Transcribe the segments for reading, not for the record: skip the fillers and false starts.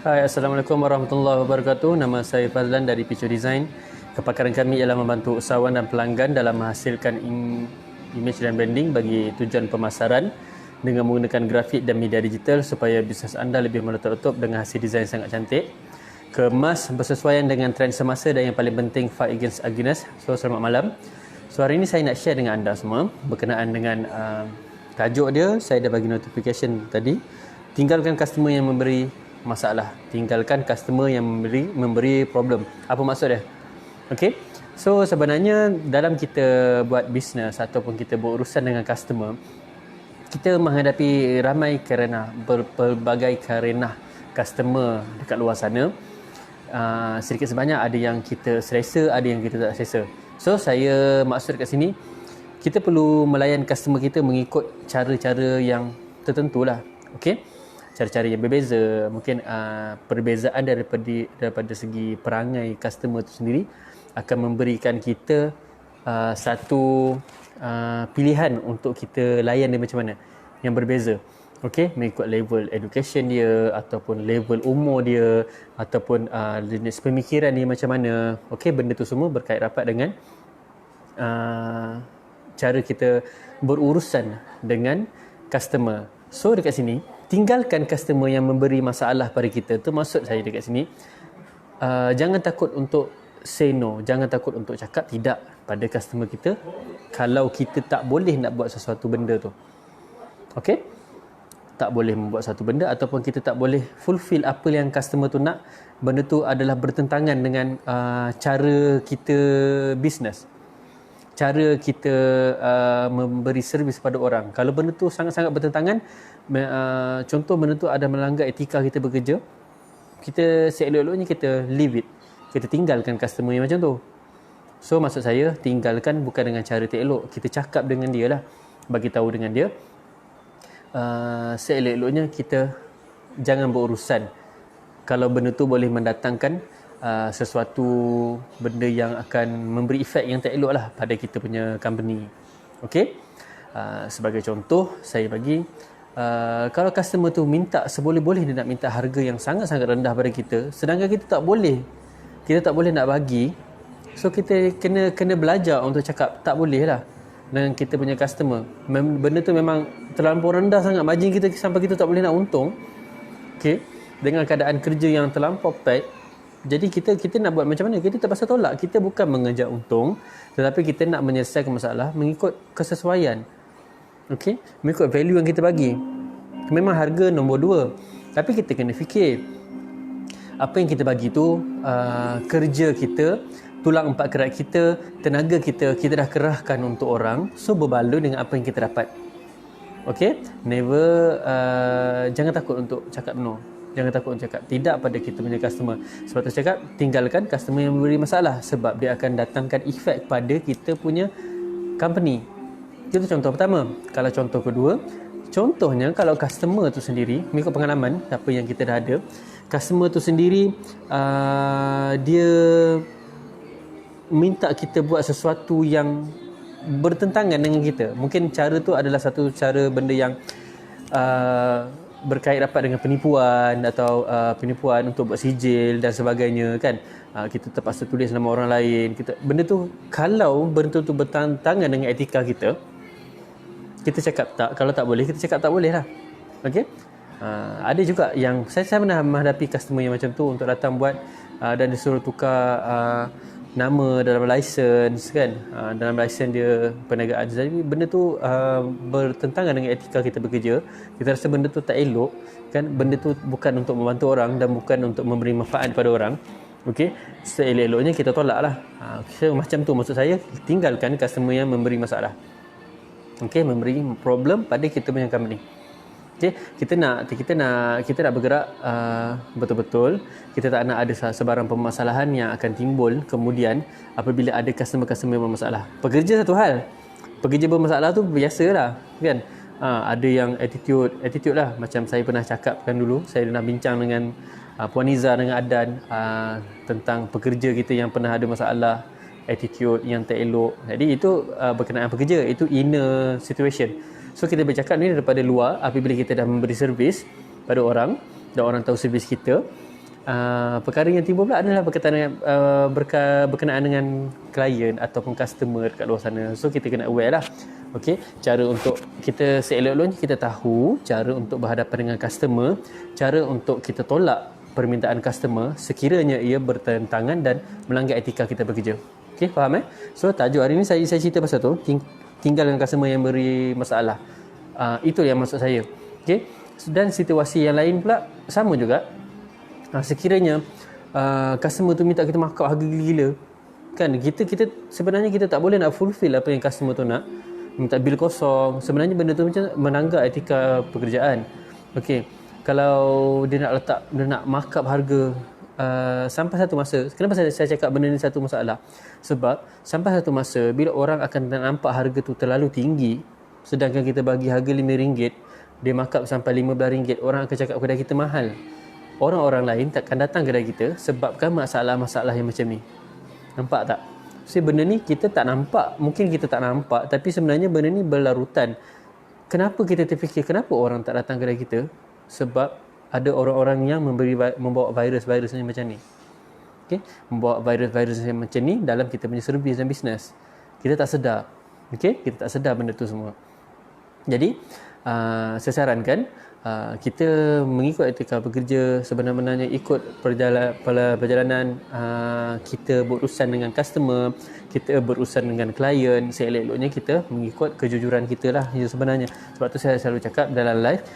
Hai, Assalamualaikum warahmatullahi wabarakatuh. Nama saya Fazlan dari Picu Design. Kepakaran kami ialah membantu usahawan dan pelanggan dalam menghasilkan image dan branding bagi tujuan pemasaran dengan menggunakan grafik dan media digital supaya bisnes anda lebih meletup-letup dengan hasil desain sangat cantik, kemas, bersesuaian dengan trend semasa dan yang paling penting fight against ugliness. So, selamat malam. So, hari ini saya nak share dengan anda semua berkenaan dengan tajuk dia. Saya dah bagi notification tadi. Tinggalkan customer yang memberi masalah. Tinggalkan customer yang memberi problem. Apa maksud dia? Okey. So sebenarnya dalam kita buat bisnes ataupun kita berurusan dengan customer, kita menghadapi ramai kerana berbagai kerana customer dekat luar sana. Sedikit sebanyak ada yang kita selesa, ada yang kita tak selesa. So saya maksud kat sini, kita perlu melayan customer kita mengikut cara-cara yang tertentu lah. Okey. Cara-cara yang berbeza, mungkin perbezaan daripada segi perangai customer itu sendiri akan memberikan kita satu pilihan untuk kita layan dia macam mana, yang berbeza. Okey, mengikut level education dia ataupun level umur dia ataupun jenis pemikiran dia macam mana. Okey, benda tu semua berkait rapat dengan cara kita berurusan dengan customer. So dekat sini, tinggalkan customer yang memberi masalah pada kita. Tu maksud saya dekat sini. Jangan takut untuk say no. Jangan takut untuk cakap tidak pada customer kita kalau kita tak boleh nak buat sesuatu benda tu. Okey? Tak boleh membuat satu benda ataupun kita tak boleh fulfill apa yang customer tu nak. Benda tu adalah bertentangan dengan cara kita bisnes. Cara kita memberi servis pada orang. Kalau benda tu sangat-sangat bertentangan, contoh benda tu ada melanggar etika kita bekerja, kita seelok-eloknya kita leave it. Kita tinggalkan customer yang macam tu. So maksud saya, tinggalkan bukan dengan cara tak elok. Kita cakap dengan dia lah, bagi tahu dengan dia, seelok-eloknya kita jangan berurusan kalau benda tu boleh mendatangkan sesuatu benda yang akan memberi efek yang tak elok lah pada kita punya company. Okey? Sebagai contoh, saya bagi kalau customer tu minta, seboleh-boleh dia nak minta harga yang sangat-sangat rendah pada kita, sedangkan kita tak boleh nak bagi. So kita kena belajar untuk cakap tak boleh lah dengan kita punya customer. Benda tu memang terlampau rendah sangat margin kita sampai kita tak boleh nak untung. Okey, dengan keadaan kerja yang terlampau pack, jadi kita nak buat macam mana? Kita terpaksa tolak. Kita bukan mengejar untung, tetapi kita nak menyelesaikan masalah mengikut kesesuaian. Okey, mengikut value yang kita bagi. Memang harga nombor 2, tapi kita kena fikir apa yang kita bagi tu, kerja kita, tulang empat kerat kita, tenaga kita dah kerahkan untuk orang. So berbaloi dengan apa yang kita dapat. Okey, never jangan takut untuk cakap no. Jangan takut untuk cakap tidak pada kita punya customer. Sebab tu cakap, tinggalkan customer yang memberi masalah, sebab dia akan datangkan efek pada kita punya company. Itu contoh pertama. Kalau contoh kedua, contohnya kalau customer tu sendiri, mengikut pengalaman apa yang kita dah ada, customer tu sendiri dia minta kita buat sesuatu yang bertentangan dengan kita. Mungkin cara tu adalah satu cara benda yang berkait rapat dengan penipuan atau penipuan untuk buat sijil dan sebagainya kan. Kita terpaksa tulis nama orang lain. Benda tu, kalau benda tu bertentangan dengan etika kita cakap tak. Kalau tak boleh, kita cakap tak boleh lah. Okey. Ada juga yang saya pernah menghadapi customer yang macam tu untuk datang buat dan disuruh tukar nama dalam license kan, dalam license dia perniagaan. Jadi benda tu bertentangan dengan etika kita bekerja. Kita rasa benda tu tak elok kan. Benda tu bukan untuk membantu orang dan bukan untuk memberi manfaat kepada orang. Okey, seelok-eloknya kita tolak lah. So, macam tu maksud saya, tinggalkan customer yang memberi masalah. Okey, memberi problem pada kita punya company. Okey, kita nak bergerak betul-betul. Kita tak nak ada sebarang permasalahan yang akan timbul kemudian apabila ada customer-customer yang bermasalah. Pekerja satu hal. Pekerja bermasalah tu biasalah kan. Ada yang attitude lah, macam saya pernah cakapkan dulu. Saya pernah bincang dengan Puan Iza dengan Adan tentang pekerja kita yang pernah ada masalah attitude yang tak elok. Jadi itu berkenaan pekerja, itu inner situation. So kita bercakap ni daripada luar, apabila kita dah memberi servis pada orang dan orang tahu servis kita, perkara yang timbul pula adalah berkenaan dengan klien ataupun customer kat luar sana. So kita kena aware lah. Okey, cara untuk kita seelok-eloknya kita tahu cara untuk berhadapan dengan customer, cara untuk kita tolak permintaan customer sekiranya ia bertentangan dan melanggar etika kita bekerja. Okey, faham So tajuk hari ni saya cerita pasal tu, tinggal dengan customer yang beri masalah. Itu yang maksud saya. Okey. Dan situasi yang lain pula sama juga. Sekiranya customer tu minta kita markup harga gila-gila, kan, kita sebenarnya kita tak boleh nak fulfill apa yang customer tu nak. Minta bil kosong, sebenarnya benda tu macam melanggar etika pekerjaan. Okey, kalau dia nak markup harga sampai satu masa, kenapa saya cakap benda ni satu masalah? Sebab sampai satu masa bila orang akan nampak harga tu terlalu tinggi, sedangkan kita bagi harga RM5, dia markup sampai RM15, orang akan cakap kedai kita mahal. Orang-orang lain takkan datang kedai kita sebabkan masalah-masalah yang macam ni. Nampak tak? So benda ni kita tak nampak, mungkin kita tak nampak, tapi sebenarnya benda ni berlarutan. Kenapa kita terfikir kenapa orang tak datang kedai kita? Sebab ada orang-orang yang membawa virus-virus yang macam ni. Okay? Membawa virus-virus yang macam ni dalam kita punya servis dan bisnes. Kita tak sedar. Okay? Kita tak sedar benda tu semua. Jadi saya sarankan kita mengikut etika bekerja, sebenarnya ikut perjalanan kita berurusan dengan customer, kita berurusan dengan klien, seelok-eloknya kita mengikut kejujuran kita lah sebenarnya. Sebab tu saya selalu cakap dalam live,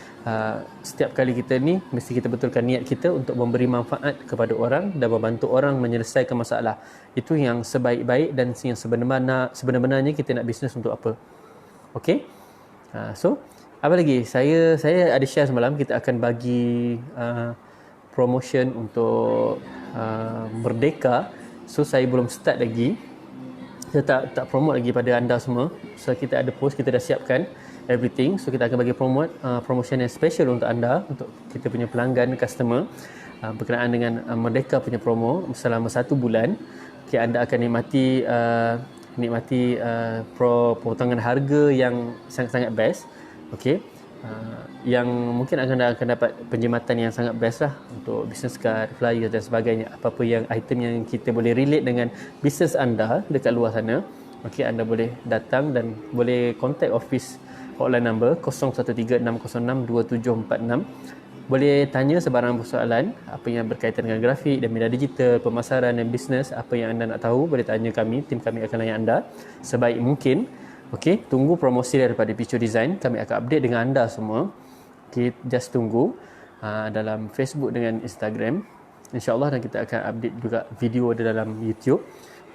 setiap kali kita ni mesti kita betulkan niat kita untuk memberi manfaat kepada orang dan membantu orang menyelesaikan masalah. Itu yang sebaik-baik dan yang sebenarnya kita nak bisnes untuk apa. Okey? So apa lagi? Saya ada share semalam, kita akan bagi promotion untuk Merdeka. So saya belum start lagi. Saya tak promote lagi pada anda semua. So kita ada post, kita dah siapkan everything. So kita akan bagi promotion yang special untuk anda, untuk kita punya pelanggan, customer, berkenaan dengan Merdeka punya promo selama 1 bulan. Okay, anda akan nikmati potongan harga yang sangat-sangat best. Okey, yang mungkin akan dapat penjimatan yang sangat best lah untuk business card, flyer dan sebagainya. Apa-apa yang item yang kita boleh relate dengan bisnes anda dekat luar sana. Okey, anda boleh datang dan boleh contact office hotline number 0136062746. Boleh tanya sebarang persoalan apa yang berkaitan dengan grafik dan media digital, pemasaran dan bisnes. Apa yang anda nak tahu boleh tanya kami, tim kami akan layan anda sebaik mungkin. Okey, tunggu promosi daripada Picu Design. Kami akan update dengan anda semua. Okey, just tunggu dalam Facebook dengan Instagram. InsyaAllah, dan kita akan update juga video di dalam YouTube.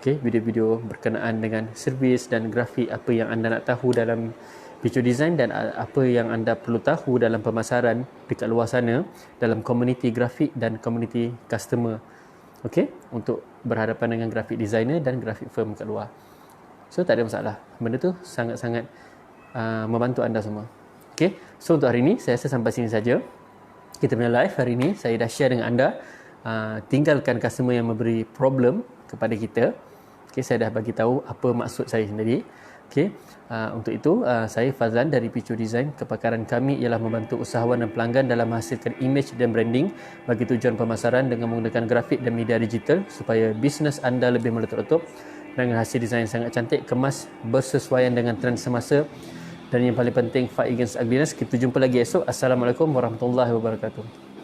Okey, video-video berkenaan dengan servis dan grafik, apa yang anda nak tahu dalam Picu Design dan apa yang anda perlu tahu dalam pemasaran dekat luar sana, dalam komuniti grafik dan komuniti customer. Okey, untuk berhadapan dengan grafik designer dan grafik firm kat luar. So tak ada masalah. Benda tu sangat-sangat membantu anda semua. Okay. So untuk hari ini saya rasa sampai sini saja. Kita punya live hari ini saya dah share dengan anda. Tinggalkan customer yang memberi problem kepada kita. Okay, saya dah bagi tahu apa maksud saya sendiri. Okay. Untuk itu saya Fazlan dari Picu Design. Kepakaran kami ialah membantu usahawan dan pelanggan dalam menghasilkan image dan branding bagi tujuan pemasaran dengan menggunakan grafik dan media digital supaya bisnes anda lebih meletup-letup dengan hasil desain yang sangat cantik, kemas, bersesuaian dengan trend semasa, dan yang paling penting, fight against ugliness. Kita jumpa lagi esok. Assalamualaikum warahmatullahi wabarakatuh.